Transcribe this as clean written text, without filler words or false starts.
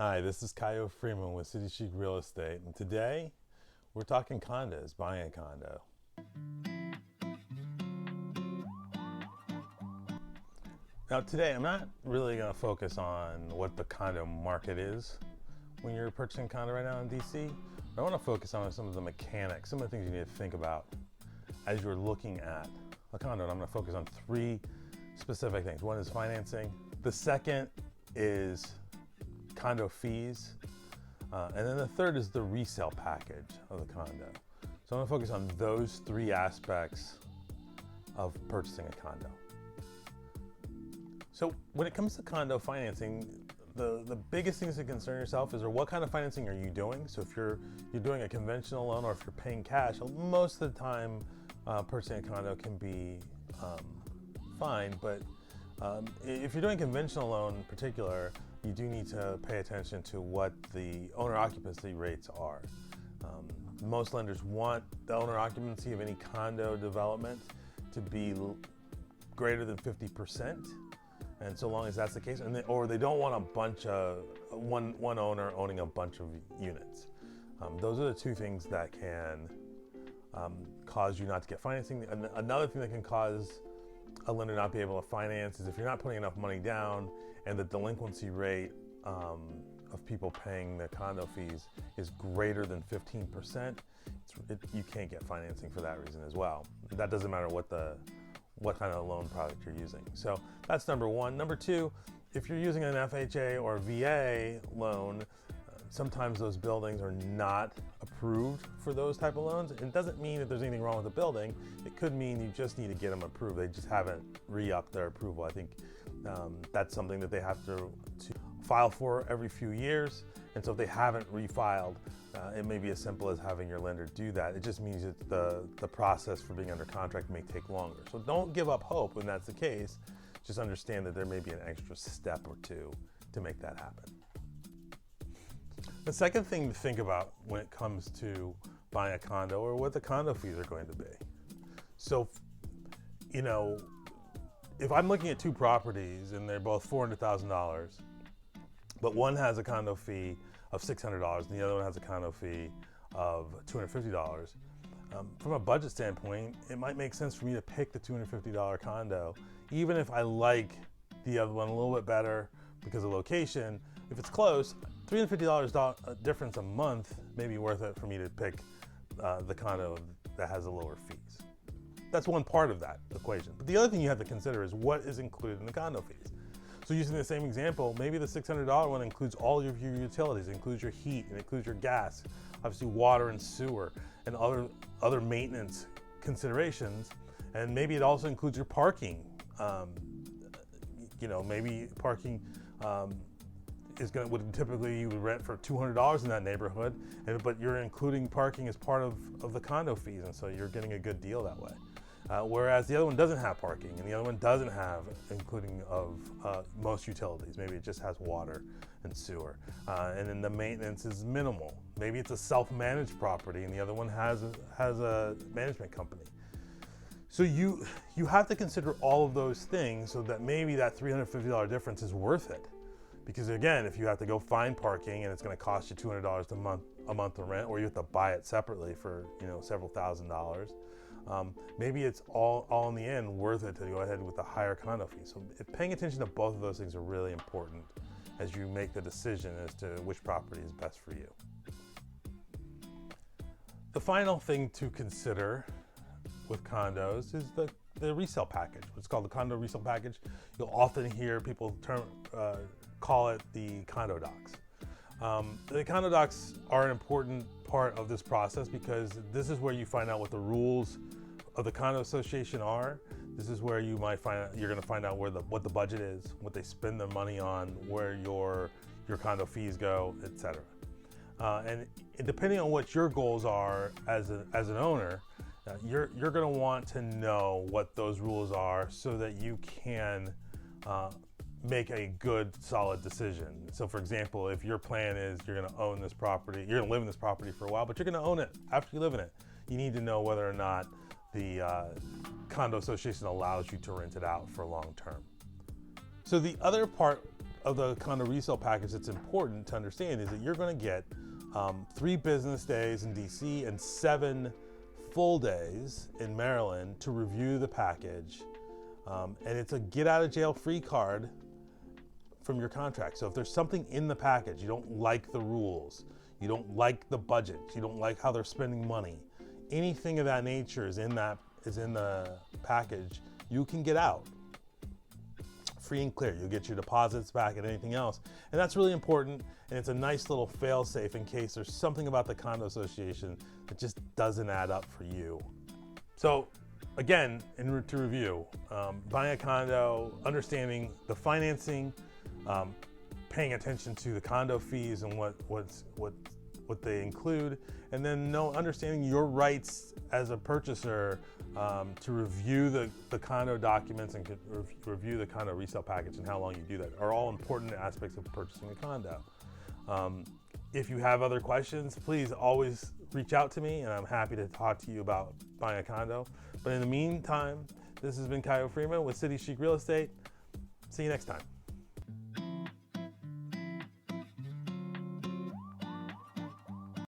Hi, this is Kyo Freeman with Chic Real Estate, and today we're talking condos, buying a condo. Now today I'm not really going to focus on what the condo market is when you're purchasing a condo right now in DC. I want to focus on some of the mechanics, some of the things you need to think about as you're looking at a condo. And I'm going to focus on three specific things. One is financing. The second is condo fees. And then the third is the resale package of the condo. So I'm going to focus on those three aspects of purchasing a condo. So when it comes to condo financing, the biggest things to concern yourself is what kind of financing are you doing? So if you're doing a conventional loan or if you're paying cash, most of the time purchasing a condo can be fine. But if you're doing a conventional loan in particular, you do need to pay attention to what the owner occupancy rates are. Most lenders want the owner occupancy of any condo development to be greater than 50%. And so long as that's the case, or they don't want a bunch of one owner owning a bunch of units. Those are the two things that can cause you not to get financing. Another thing that can cause a lender not be able to finance is if you're not putting enough money down and the delinquency rate of people paying the condo fees is greater than 15%, you can't get financing for that reason as well. That doesn't matter what kind of loan product you're using. So that's number one. Number two, if you're using an FHA or VA loan, sometimes those buildings are not approved for those type of loans. It doesn't mean that there's anything wrong with the building. It could mean you just need to get them approved. They just haven't re-upped their approval. I think that's something that they have to file for every few years. And so if they haven't refiled, it may be as simple as having your lender do that. It just means that the process for being under contract may take longer. So don't give up hope when that's the case. Just understand that there may be an extra step or two to make that happen. The second thing to think about when it comes to buying a condo or what the condo fees are going to be. So, if I'm looking at two properties and they're both $400,000, but one has a condo fee of $600 and the other one has a condo fee of $250, from a budget standpoint, it might make sense for me to pick the $250 condo, even if I like the other one a little bit better because of location. If it's close, $350 difference a month may be worth it for me to pick the condo that has the lower fees. That's one part of that equation. But the other thing you have to consider is what is included in the condo fees. So using the same example, maybe the $600 one includes all of your utilities. It includes your heat, it includes your gas, obviously water and sewer, and other maintenance considerations. And maybe it also includes your parking. Maybe parking would typically you would rent for $200 in that neighborhood, but you're including parking as part of the condo fees, and so you're getting a good deal that way. Whereas the other one doesn't have parking, and the other one doesn't have including of most utilities. Maybe it just has water and sewer, and then the maintenance is minimal. Maybe it's a self-managed property, and the other one has a management company. So you have to consider all of those things so that maybe that $350 difference is worth it. Because again, if you have to go find parking and it's going to cost you $200 a month to rent, or you have to buy it separately for several $1,000s, maybe it's all in the end worth it to go ahead with the higher condo fee. So paying attention to both of those things are really important as you make the decision as to which property is best for you. The final thing to consider with condos is the resale package. It's called the condo resale package. You'll often hear people call it the condo docs. The condo docs are an important part of this process because this is where you find out what the rules of the condo association are. This is where you're going to find out what the budget is, what they spend their money on, where your condo fees go, etc. And depending on what your goals are as an owner, you're going to want to know what those rules are so that you can make a good, solid decision. So for example, if your plan is you're going to own this property, you're going to live in this property for a while, but you're going to own it after you live in it, you need to know whether or not the condo association allows you to rent it out for long term. So the other part of the condo resale package that's important to understand is that you're going to get 3 business days in DC and 7 full days in Maryland to review the package. And it's a get out of jail free card from your contract. So if there's something in the package, you don't like the rules, you don't like the budget, you don't like how they're spending money, anything of that nature is in the package, you can get out free and clear. You'll get your deposits back and anything else. And that's really important. And it's a nice little fail safe in case there's something about the condo association that just doesn't add up for you. So again, to review, buying a condo, understanding the financing, paying attention to the condo fees and what they include, and then understanding your rights as a purchaser to review the condo documents and review the condo resale package and how long you do that are all important aspects of purchasing a condo. If you have other questions, please always reach out to me and I'm happy to talk to you about buying a condo. But in the meantime, this has been Kyo Freeman with City Chic Real Estate. See you next time.